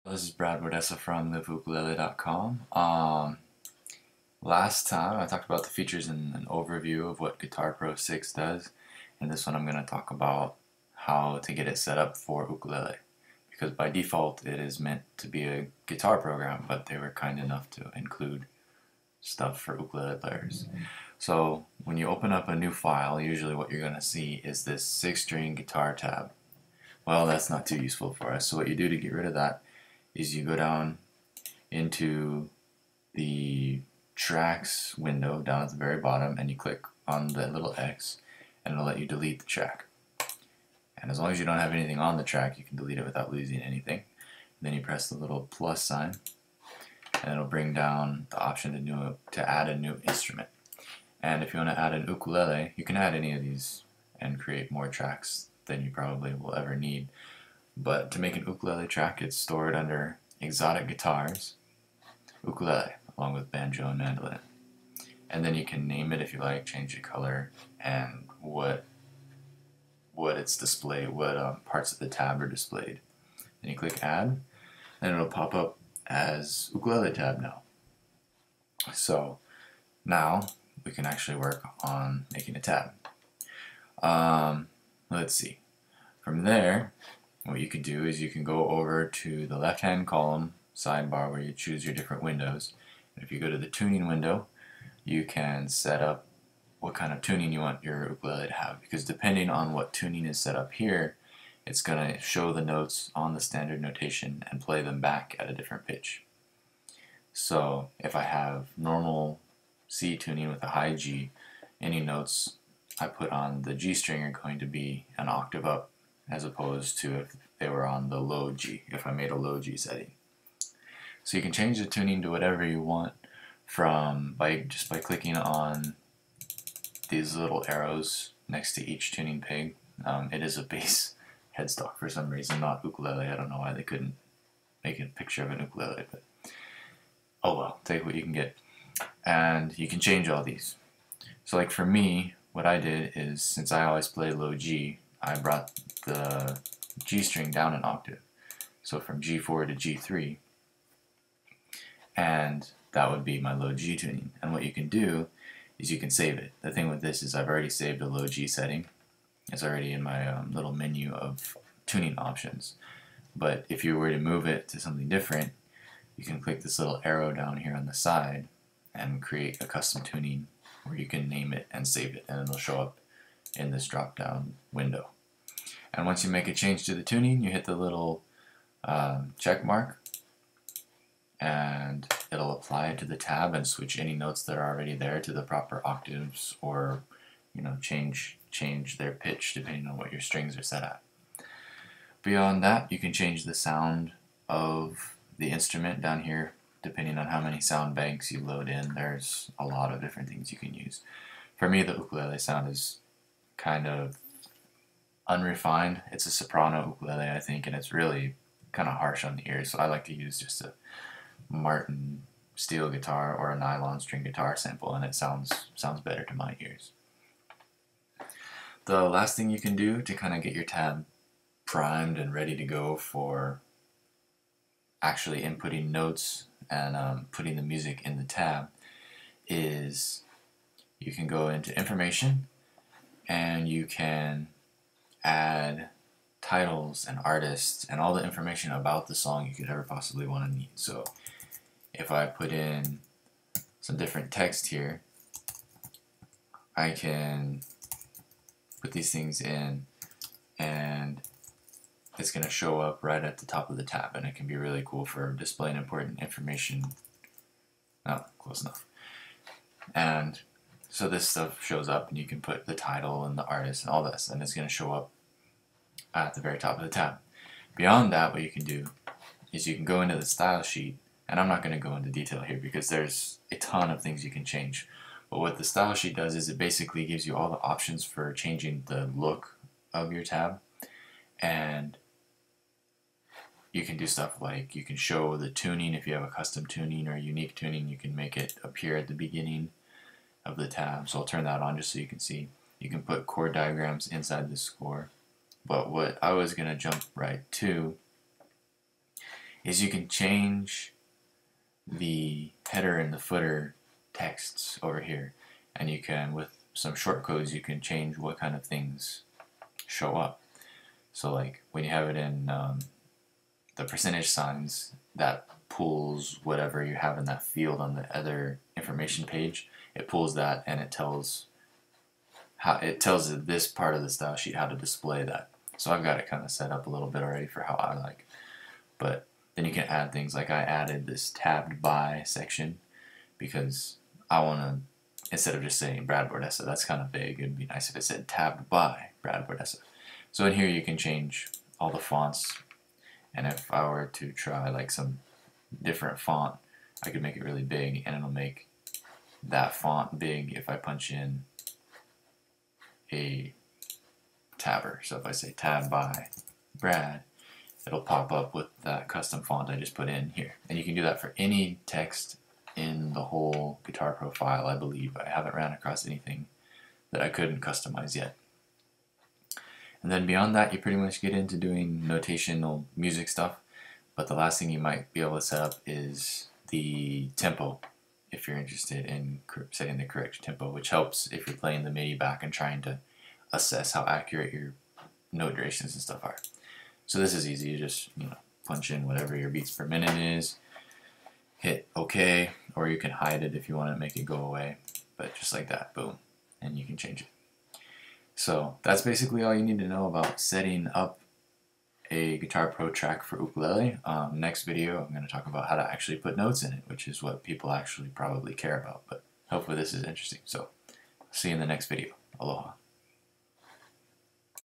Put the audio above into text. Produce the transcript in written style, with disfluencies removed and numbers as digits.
This is Brad Wardessa from liveukulele.com. Last time I talked about the features and an overview of what Guitar Pro 6 does, and this one I'm going to talk about how to get it set up for ukulele. Because by default it is meant to be a guitar program, but they were kind enough to include stuff for ukulele players. So when you open up a new file, usually what you're going to see is this 6-string guitar tab. Well, that's not too useful for us, so what you do to get rid of that is you go down into the tracks window down at the very bottom and you click on the little X and it'll let you delete the track. And as long as you don't have anything on the track, you can delete it without losing anything. And then you press the little plus sign and it'll bring down the option to add a new instrument. And if you want to add an ukulele, you can add any of these and create more tracks than you probably will ever need. But to make an ukulele track, it's stored under exotic guitars, ukulele, along with banjo and mandolin. And then you can name it if you like, change the color, and what it's displayed, what parts of the tab are displayed. Then you click add, and it'll pop up as ukulele tab now. So now we can actually work on making a tab. Let's see. From there, what you can do is you can go over to the left-hand column sidebar where you choose your different windows. And if you go to the tuning window, you can set up what kind of tuning you want your ukulele to have, because depending on what tuning is set up here, it's going to show the notes on the standard notation and play them back at a different pitch. So if I have normal C tuning with a high G, any notes I put on the G string are going to be an octave up, as opposed to if they were on the low G, if I made a low G setting. So you can change the tuning to whatever you want just by clicking on these little arrows next to each tuning peg. It is a bass headstock for some reason, not ukulele. I don't know why they couldn't make a picture of an ukulele, but oh well, take what you can get. And you can change all these. So like for me, what I did is, since I always play low G, I brought the G string down an octave, so from G4 to G3, and that would be my low G tuning. And what you can do is you can save it. The thing with this is I've already saved a low G setting. It's already in my little menu of tuning options. But if you were to move it to something different, you can click this little arrow down here on the side and create a custom tuning where you can name it and save it, and it'll show up in this drop down window. And once you make a change to the tuning, you hit the little check mark and it'll apply it to the tab and switch any notes that are already there to the proper octaves, or change their pitch depending on what your strings are set at. Beyond that, you can change the sound of the instrument down here depending on how many sound banks you load in. There's a lot of different things you can use. For me, the ukulele sound is kind of unrefined. It's a soprano ukulele, I think, and it's really kind of harsh on the ear, so I like to use just a Martin steel guitar or a nylon string guitar sample, and it sounds better to my ears. The last thing you can do to kind of get your tab primed and ready to go for actually inputting notes and putting the music in the tab is you can go into information and you can add titles and artists and all the information about the song you could ever possibly want to need. So if I put in some different text here, I can put these things in and it's going to show up right at the top of the tab, and it can be really cool for displaying important information. Oh, close enough. And so this stuff shows up and you can put the title and the artist and all this, and it's going to show up at the very top of the tab. Beyond that, what you can do is you can go into the style sheet, and I'm not going to go into detail here because there's a ton of things you can change. But what the style sheet does is it basically gives you all the options for changing the look of your tab, and you can do stuff like you can show the tuning. If you have a custom tuning or a unique tuning, you can make it appear at the beginning of the tab. So I'll turn that on just so you can see. You can put chord diagrams inside the score. But what I was going to jump right to is you can change the header and the footer texts over here, and you can, with some short codes, you can change what kind of things show up. So like when you have it in the percentage signs, that pulls whatever you have in that field on the other information page. It pulls that, and it tells this part of the style sheet how to display that. So I've got it kind of set up a little bit already for how I like. But then you can add things like I added this tabbed by section because I want to, instead of just saying Brad Bordessa, that's kind of vague. It'd be nice if it said tabbed by Brad Bordessa. So in here you can change all the fonts, and if I were to try like some different font, I could make it really big, and it'll make that font big if I punch in a tabber. So if I say tab by Brad, it'll pop up with that custom font I just put in here. And you can do that for any text in the whole Guitar Pro file, I believe. I haven't ran across anything that I couldn't customize yet. And then beyond that, you pretty much get into doing notational music stuff. But the last thing you might be able to set up is the tempo, if you're interested in setting the correct tempo, which helps if you're playing the MIDI back and trying to assess how accurate your note durations and stuff are. So this is easy. You just punch in whatever your beats per minute is, hit OK, or you can hide it if you want to make it go away. But just like that, boom, and you can change it. So that's basically all you need to know about setting up a Guitar Pro track for ukulele. Next video, I'm going to talk about how to actually put notes in it, which is what people actually probably care about. But hopefully this is interesting. So see you in the next video. Aloha.